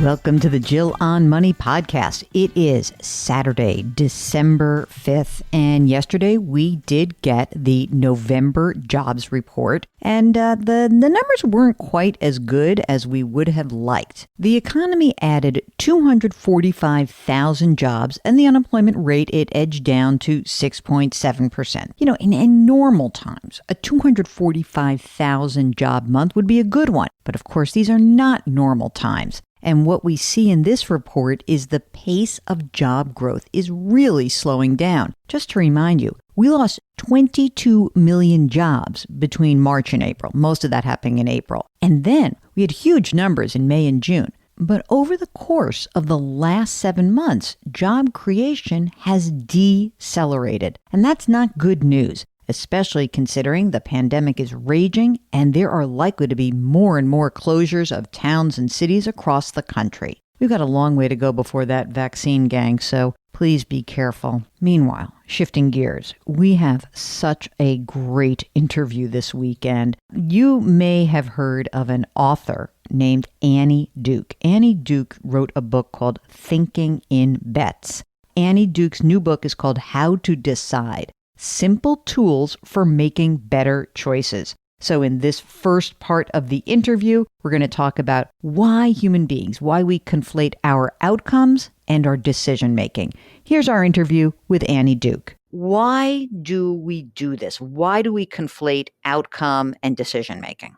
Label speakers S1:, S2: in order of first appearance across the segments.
S1: Welcome to the Jill on Money podcast. It is Saturday, December 5th, and yesterday we did get the November jobs report, and the numbers weren't quite as good as we would have liked. The economy added 245,000 jobs, and the unemployment rate, it edged down to 6.7%. You know, in normal times, a 245,000 job month would be a good one, but of course these are not normal times. And what we see in this report is the pace of job growth is really slowing down. Just to remind you, we lost 22 million jobs between March and April, most of that happening in April. And then we had huge numbers in May and June. But over the course of the last 7 months, job creation has decelerated. And that's not good news, especially considering the pandemic is raging and there are likely to be more and more closures of towns and cities across the country. We've got a long way to go before that vaccine, gang, so please be careful. Meanwhile, shifting gears, we have such a great interview this weekend. You may have heard of an author named Annie Duke. Annie Duke wrote a book called Thinking in Bets. Annie Duke's new book is called How to Decide: Simple Tools for Making Better Choices. So in this first part of the interview, we're going to talk about why human beings, why we conflate our outcomes and our decision making. Here's our interview with Annie Duke. Why do we do this? Why do we conflate outcome and decision making?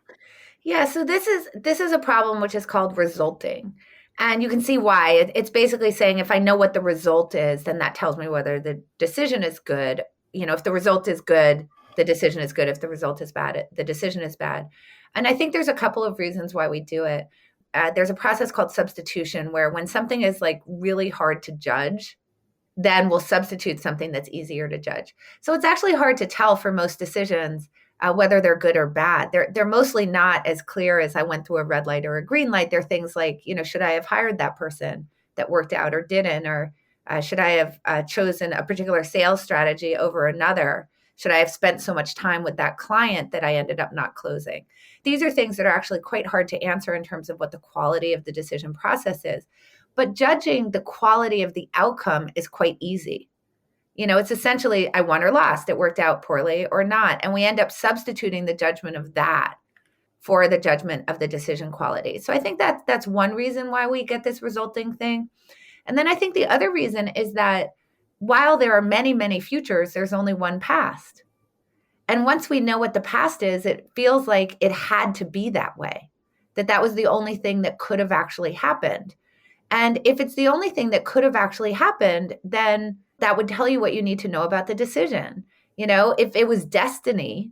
S2: Yeah, so this is a problem which is called resulting. And you can see why. It's basically saying if I know what the result is, then that tells me whether the decision is good. You know, if the result is good, the decision is good. If the result is bad, the decision is bad. And I think there's a couple of reasons why we do it. There's a process called substitution where when something is like really hard to judge, then we'll substitute something that's easier to judge. So it's actually hard to tell for most decisions whether they're good or bad. They're mostly not as clear as I went through a red light or a green light. They're things like, you know, should I have hired that person that worked out or didn't? Or should I have chosen a particular sales strategy over another? Should I have spent so much time with that client that I ended up not closing? These are things that are actually quite hard to answer in terms of what the quality of the decision process is. But judging the quality of the outcome is quite easy. You know, it's essentially I won or lost. It worked out poorly or not. And we end up substituting the judgment of that for the judgment of the decision quality. So I think that's one reason why we get this resulting thing. And then I think the other reason is that while there are many, many futures, there's only one past. And once we know what the past is, it feels like it had to be that way, that was the only thing that could have actually happened. And if it's the only thing that could have actually happened, then that would tell you what you need to know about the decision. You know, if it was destiny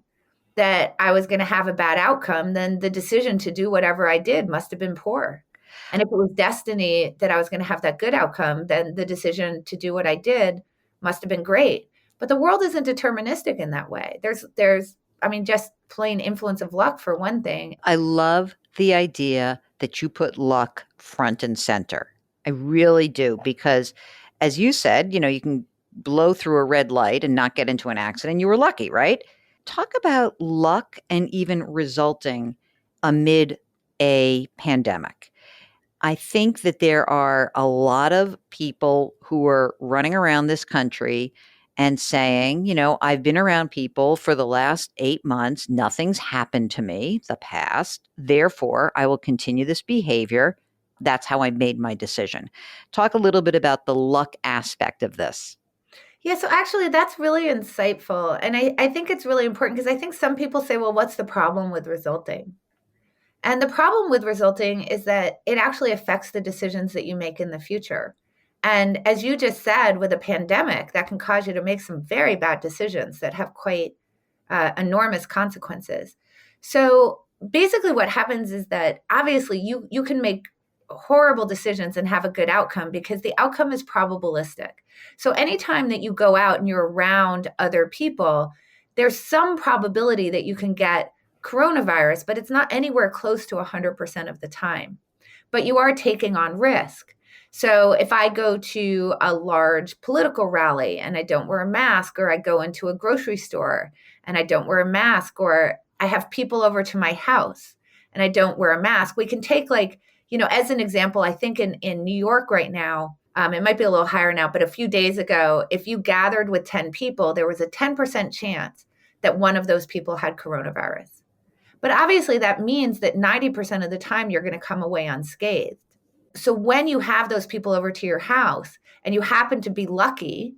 S2: that I was going to have a bad outcome, then the decision to do whatever I did must have been poor. And if it was destiny that I was going to have that good outcome, then the decision to do what I did must have been great. But the world isn't deterministic in that way. There's just plain influence of luck for one thing.
S1: I love the idea that you put luck front and center. I really do, because as you said, you know, you can blow through a red light and not get into an accident. You were lucky, right? Talk about luck and even resulting amid a pandemic. I think that there are a lot of people who are running around this country and saying, you know, I've been around people for the last 8 months. Nothing's happened to me, the past. Therefore, I will continue this behavior. That's how I made my decision. Talk a little bit about the luck aspect of this.
S2: Yeah, so actually that's really insightful. And I think it's really important because I think some people say, well, what's the problem with resulting? And the problem with resulting is that it actually affects the decisions that you make in the future. And as you just said, with a pandemic, that can cause you to make some very bad decisions that have quite enormous consequences. So basically what happens is that obviously you can make horrible decisions and have a good outcome because the outcome is probabilistic. So anytime that you go out and you're around other people, there's some probability that you can get coronavirus, but it's not anywhere close to 100% of the time. But you are taking on risk. So if I go to a large political rally and I don't wear a mask, or I go into a grocery store and I don't wear a mask, or I have people over to my house and I don't wear a mask, we can take like, As an example, I think in New York right now, it might be a little higher now, but a few days ago, if you gathered with 10 people, there was a 10% chance that one of those people had coronavirus. But obviously, that means that 90% of the time you're going to come away unscathed. So when you have those people over to your house and you happen to be lucky,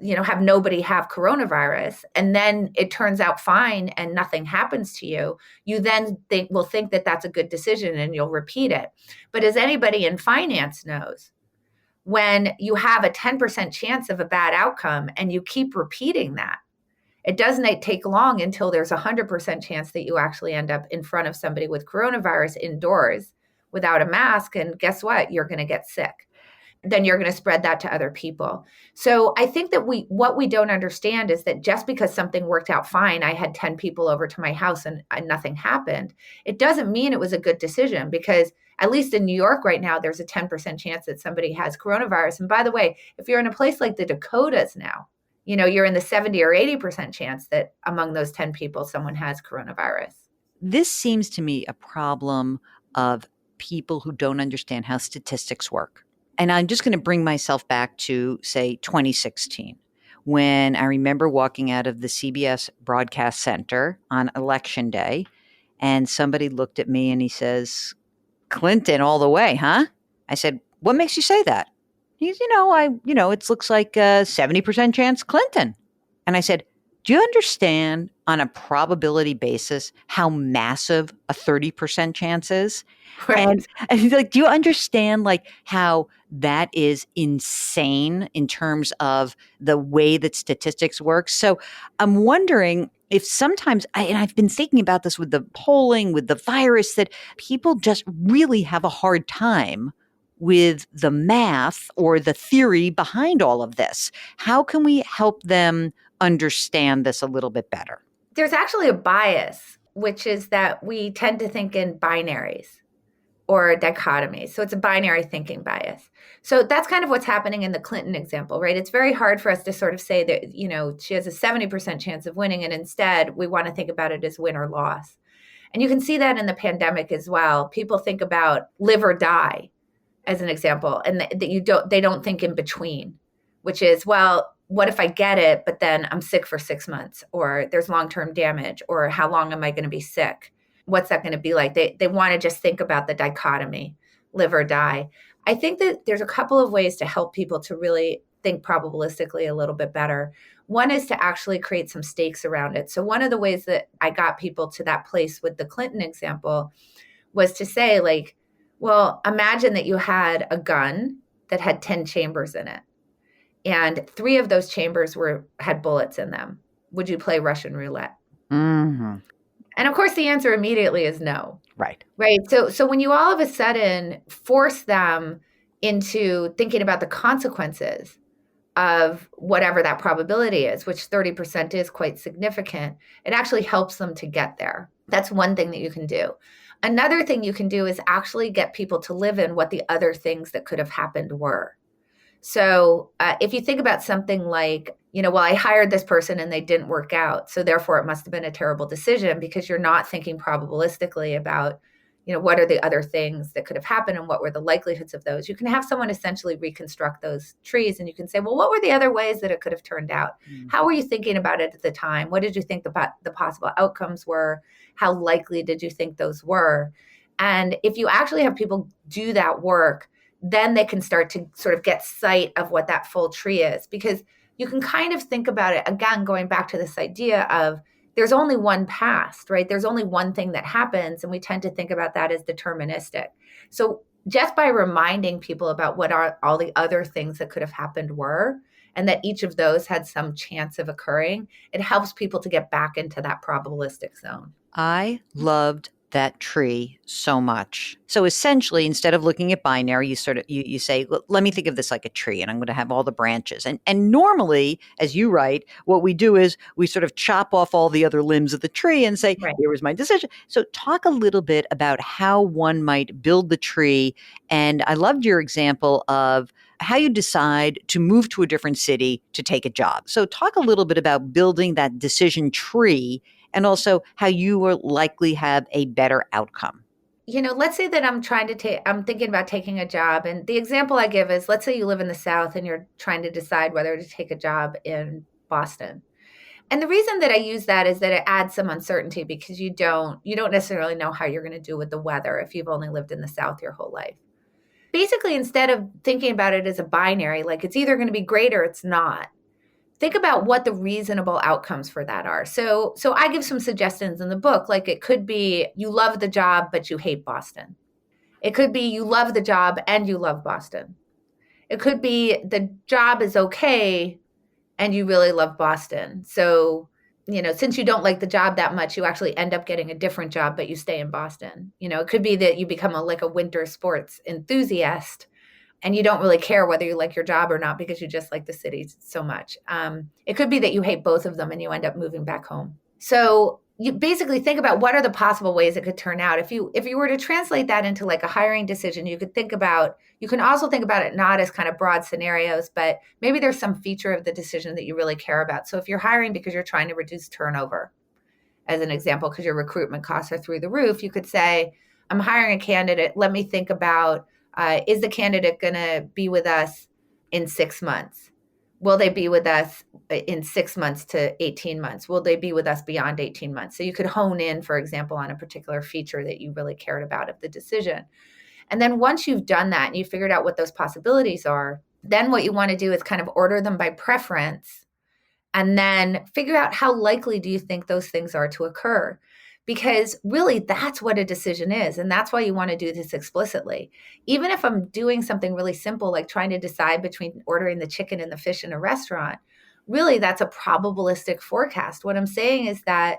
S2: have nobody have coronavirus, and then it turns out fine and nothing happens to you, you then will think that that's a good decision and you'll repeat it. But as anybody in finance knows, when you have a 10% chance of a bad outcome and you keep repeating that, it doesn't take long until there's a 100% chance that you actually end up in front of somebody with coronavirus indoors without a mask. And guess what? You're going to get sick. Then you're going to spread that to other people. So I think that what we don't understand is that just because something worked out fine, I had 10 people over to my house and nothing happened, it doesn't mean it was a good decision, because at least in New York right now, there's a 10% chance that somebody has coronavirus. And by the way, if you're in a place like the Dakotas now, you're in the 70 or 80% chance that among those 10 people, someone has coronavirus.
S1: This seems to me a problem of people who don't understand how statistics work. And I'm just going to bring myself back to, say, 2016, when I remember walking out of the CBS Broadcast Center on Election Day, and somebody looked at me and he says, "Clinton all the way, huh?" I said, "What makes you say that?" He's, it looks like a 70% chance Clinton. And I said, "Do you understand on a probability basis how massive a 30% chance is?"
S2: Right.
S1: And he's like, "Do you understand how that is insane in terms of the way that statistics work?" So I'm wondering if sometimes, and I've been thinking about this with the polling, with the virus, that people just really have a hard time with the math or the theory behind all of this. How can we help them understand this a little bit better?
S2: There's actually a bias, which is that we tend to think in binaries or dichotomies. So it's a binary thinking bias. So that's kind of what's happening in the Clinton example, right? It's very hard for us to sort of say that, she has a 70% chance of winning, and instead we want to think about it as win or loss. And you can see that in the pandemic as well. People think about live or die as an example, and that they don't think in between, which is, well, what if I get it, but then I'm sick for 6 months, or there's long-term damage, or how long am I going to be sick? What's that going to be like? They want to just think about the dichotomy, live or die. I think that there's a couple of ways to help people to really think probabilistically a little bit better. One is to actually create some stakes around it. So one of the ways that I got people to that place with the Clinton example was to say, well, imagine that you had a gun that had 10 chambers in it, and 3 of those chambers had bullets in them. Would you play Russian roulette?
S1: Mm-hmm.
S2: And of course, the answer immediately is no.
S1: Right.
S2: Right. So when you all of a sudden force them into thinking about the consequences of whatever that probability is, which 30% is quite significant, it actually helps them to get there. That's one thing that you can do. Another thing you can do is actually get people to live in what the other things that could have happened were. So if you think about something like, well, I hired this person and they didn't work out, so therefore it must have been a terrible decision, because you're not thinking probabilistically about, what are the other things that could have happened and what were the likelihoods of those. You can have someone essentially reconstruct those trees, and you can say, well, what were the other ways that it could have turned out? How were you thinking about it at the time? What did you think the possible outcomes were? How likely did you think those were? And if you actually have people do that work, then they can start to sort of get sight of what that full tree is, because you can kind of think about it, again, going back to this idea of there's only one past, right? There's only one thing that happens, and we tend to think about that as deterministic. So just by reminding people about what are all the other things that could have happened were, and that each of those had some chance of occurring, it helps people to get back into that probabilistic zone.
S1: I loved that tree so much. So essentially, instead of looking at binary, you say, let me think of this like a tree, and I'm going to have all the branches. And normally, as you write, what we do is we sort of chop off all the other limbs of the tree and say, right, here was my decision. So talk a little bit about how one might build the tree. And I loved your example of how you decide to move to a different city to take a job. So talk a little bit about building that decision tree, and also how you will likely have a better outcome.
S2: let's say that I'm thinking about taking a job. And the example I give is, let's say you live in the South and you're trying to decide whether to take a job in Boston. And the reason that I use that is that it adds some uncertainty because you don't necessarily know how you're going to do with the weather if you've only lived in the South your whole life. Basically, instead of thinking about it as a binary, like it's either going to be great or it's not, think about what the reasonable outcomes for that are. So I give some suggestions in the book. Like it could be you love the job, but you hate Boston. It could be you love the job and you love Boston. It could be the job is okay and you really love Boston. So, since you don't like the job that much, you actually end up getting a different job, but you stay in Boston. It could be that you become like a winter sports enthusiast and you don't really care whether you like your job or not because you just like the city so much. It could be that you hate both of them and you end up moving back home. So you basically think about what are the possible ways it could turn out. If you were to translate that into like a hiring decision, you can also think about it not as kind of broad scenarios, but maybe there's some feature of the decision that you really care about. So if you're hiring because you're trying to reduce turnover, as an example, because your recruitment costs are through the roof, you could say, I'm hiring a candidate. Let me think about, is the candidate going to be with us in 6 months? Will they be with us in 6 months to 18 months? Will they be with us beyond 18 months? So you could hone in, for example, on a particular feature that you really cared about of the decision. And then once you've done that and you've figured out what those possibilities are, then what you want to do is kind of order them by preference and then figure out how likely do you think those things are to occur. Because really, that's what a decision is. And that's why you want to do this explicitly. Even if I'm doing something really simple, like trying to decide between ordering the chicken and the fish in a restaurant, really, that's a probabilistic forecast. What I'm saying is that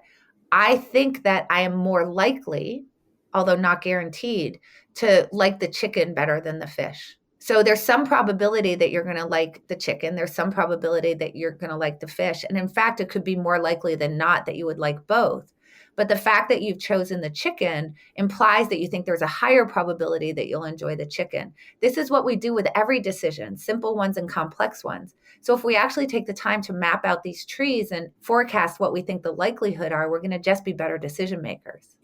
S2: I think that I am more likely, although not guaranteed, to like the chicken better than the fish. So there's some probability that you're going to like the chicken. There's some probability that you're going to like the fish. And in fact, it could be more likely than not that you would like both. But the fact that you've chosen the chicken implies that you think there's a higher probability that you'll enjoy the chicken. This is what we do with every decision, simple ones and complex ones. So if we actually take the time to map out these trees and forecast what we think the likelihood are, we're going to just be better decision makers.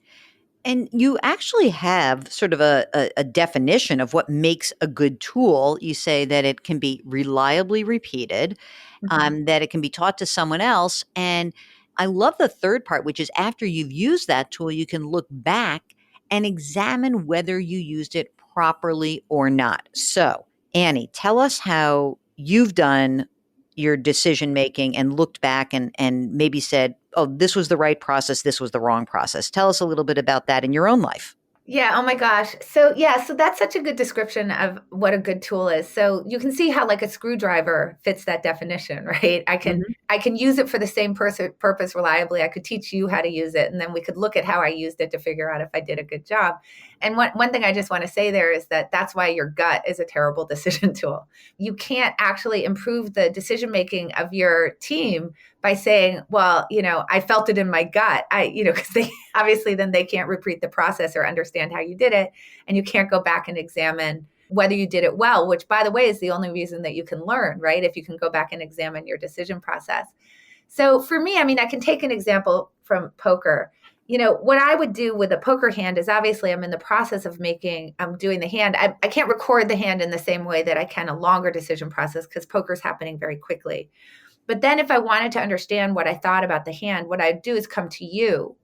S1: And you actually have sort of a definition of what makes a good tool. You say that it can be reliably repeated, that it can be taught to someone else. And I love the third part, which is after you've used that tool, you can look back and examine whether you used it properly or not. So, Annie, tell us how you've done your decision making and looked back and maybe said, oh, this was the right process, this was the wrong process. Tell us a little bit about that in your own life.
S2: Yeah. Oh my gosh. So that's such a good description of what a good tool is. So you can see how like a screwdriver fits that definition, right? I can use it for the same purpose reliably. I could teach you how to use it, and then we could look at how I used it to figure out if I did a good job. And one thing I just want to say there is that that's why your gut is a terrible decision tool. You can't actually improve the decision making of your team by saying, well, I felt it in my gut. Because they obviously then they can't repeat the process or understand how you did it. And you can't go back and examine whether you did it well, which by the way, is the only reason that you can learn, right? If you can go back and examine your decision process. So for me, I can take an example from poker. What I would do with a poker hand is obviously I'm in the process of I'm doing the hand. I can't record the hand in the same way that I can a longer decision process because poker's happening very quickly. But then if I wanted to understand what I thought about the hand, what I'd do is come to you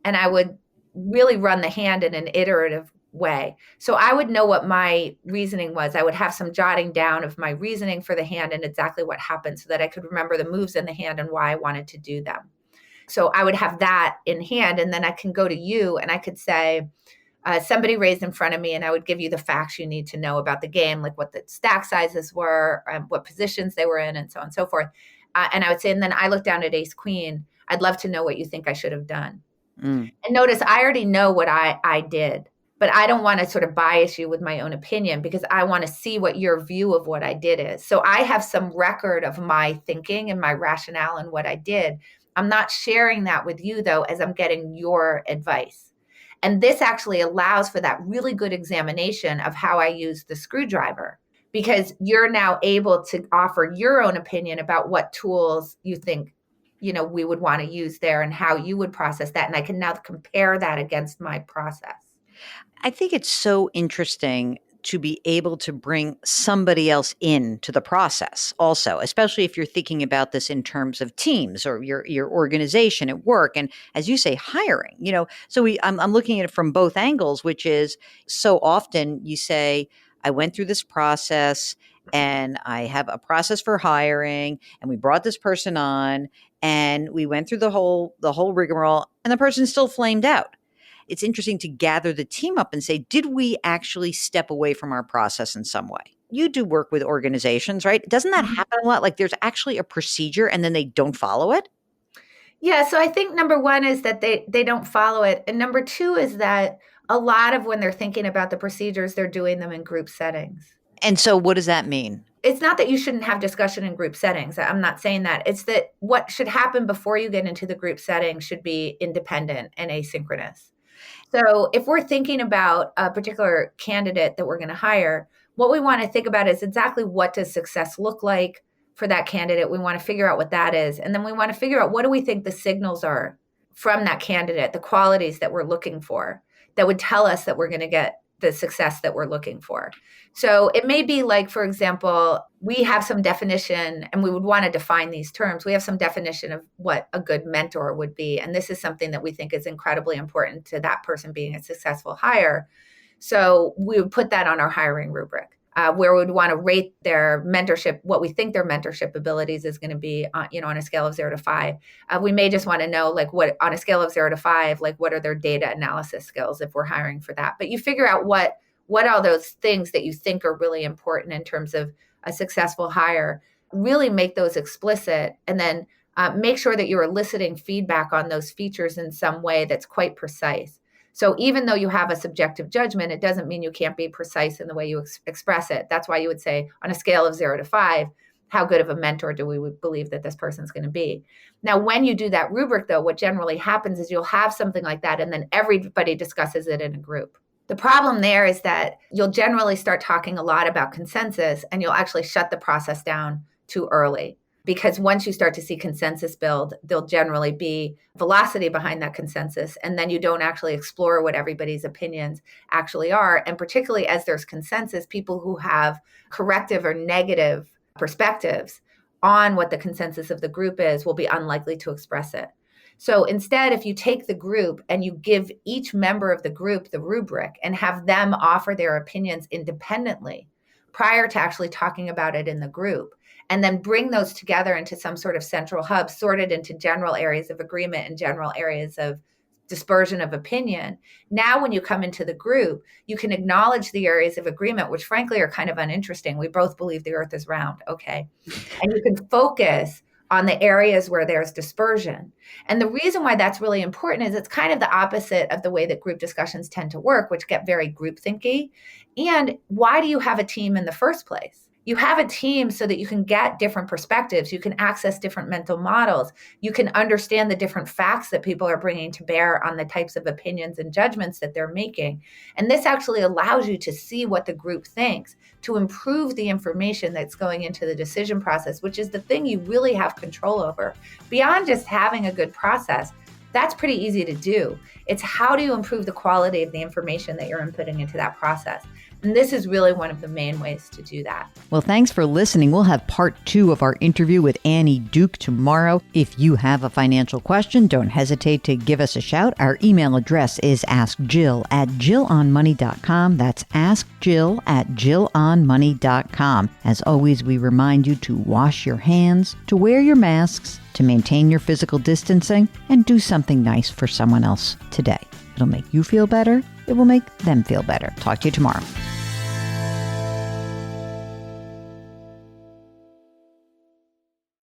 S2: and I would really run the hand in an iterative way. So I would know what my reasoning was. I would have some jotting down of my reasoning for the hand and exactly what happened so that I could remember the moves in the hand and why I wanted to do them. So I would have that in hand, and then I can go to you and I could say, somebody raised in front of me, and I would give you the facts you need to know about the game, like what the stack sizes were, what positions they were in, and so on and so forth. And I would say, and then I look down at ace queen. I'd love to know what you think I should have done. And notice I already know what I did, but I don't want to sort of bias you with my own opinion because I want to see what your view of what I did is. So I have some record of my thinking and my rationale and what I did. I'm not sharing that with you, though, as I'm getting your advice. And this actually allows for that really good examination of how I use the screwdriver, because you're now able to offer your own opinion about what tools you think, we would want to use there and how you would process that. And I can now compare that against my process.
S1: I think it's so interesting to be able to bring somebody else into the process also, especially if you're thinking about this in terms of teams or your organization at work. And as you say, hiring, so I'm looking at it from both angles, which is so often you say, I went through this process and I have a process for hiring and we brought this person on and we went through the whole rigmarole and the person still flamed out. It's interesting to gather the team up and say, did we actually step away from our process in some way? You do work with organizations, right? Doesn't that happen a lot? Like there's actually a procedure and then they don't follow it?
S2: Yeah, so I think number one is that they don't follow it. And number two is that a lot of when they're thinking about the procedures, they're doing them in group settings.
S1: And so what does that mean?
S2: It's not that you shouldn't have discussion in group settings. I'm not saying that. It's that what should happen before you get into the group setting should be independent and asynchronous. So if we're thinking about a particular candidate that we're going to hire, what we want to think about is exactly what does success look like for that candidate. We want to figure out what that is. And then we want to figure out what do we think the signals are from that candidate, the qualities that we're looking for that would tell us that we're going to get the success that we're looking for. So it may be like, for example, we have some definition and we would want to define these terms. We have some definition of what a good mentor would be. And this is something that we think is incredibly important to that person being a successful hire. So we would put that on our hiring rubric. Where we would want to rate their mentorship, what we think their mentorship abilities is going to be, on a scale of 0 to 5. We may just want to know, like, what on a scale of 0 to 5, like, what are their data analysis skills if we're hiring for that. But you figure out what are those things that you think are really important in terms of a successful hire. Really make those explicit, and then make sure that you're eliciting feedback on those features in some way that's quite precise. So even though you have a subjective judgment, it doesn't mean you can't be precise in the way you express it. That's why you would say on a scale of 0 to 5, how good of a mentor do we believe that this person's going to be? Now, when you do that rubric, though, what generally happens is you'll have something like that, and then everybody discusses it in a group. The problem there is that you'll generally start talking a lot about consensus, and you'll actually shut the process down too early. Because once you start to see consensus build, there'll generally be velocity behind that consensus. And then you don't actually explore what everybody's opinions actually are. And particularly as there's consensus, people who have corrective or negative perspectives on what the consensus of the group is will be unlikely to express it. So instead, if you take the group and you give each member of the group the rubric and have them offer their opinions independently prior to actually talking about it in the group, and then bring those together into some sort of central hub, sorted into general areas of agreement and general areas of dispersion of opinion. Now, when you come into the group, you can acknowledge the areas of agreement, which frankly are kind of uninteresting. We both believe the earth is round, okay? And you can focus on the areas where there's dispersion. And the reason why that's really important is it's kind of the opposite of the way that group discussions tend to work, which get very groupthinky. And why do you have a team in the first place? You have a team so that you can get different perspectives. You can access different mental models. You can understand the different facts that people are bringing to bear on the types of opinions and judgments that they're making. And this actually allows you to see what the group thinks, to improve the information that's going into the decision process, which is the thing you really have control over. Beyond just having a good process, that's pretty easy to do. It's how do you improve the quality of the information that you're inputting into that process? And this is really one of the main ways to do that.
S1: Well, thanks for listening. We'll have part 2 of our interview with Annie Duke tomorrow. If you have a financial question, don't hesitate to give us a shout. Our email address is askjill@jillonmoney.com. That's askjill@jillonmoney.com. As always, we remind you to wash your hands, to wear your masks, to maintain your physical distancing, and do something nice for someone else today. It'll make you feel better. It will make them feel better. Talk to you tomorrow.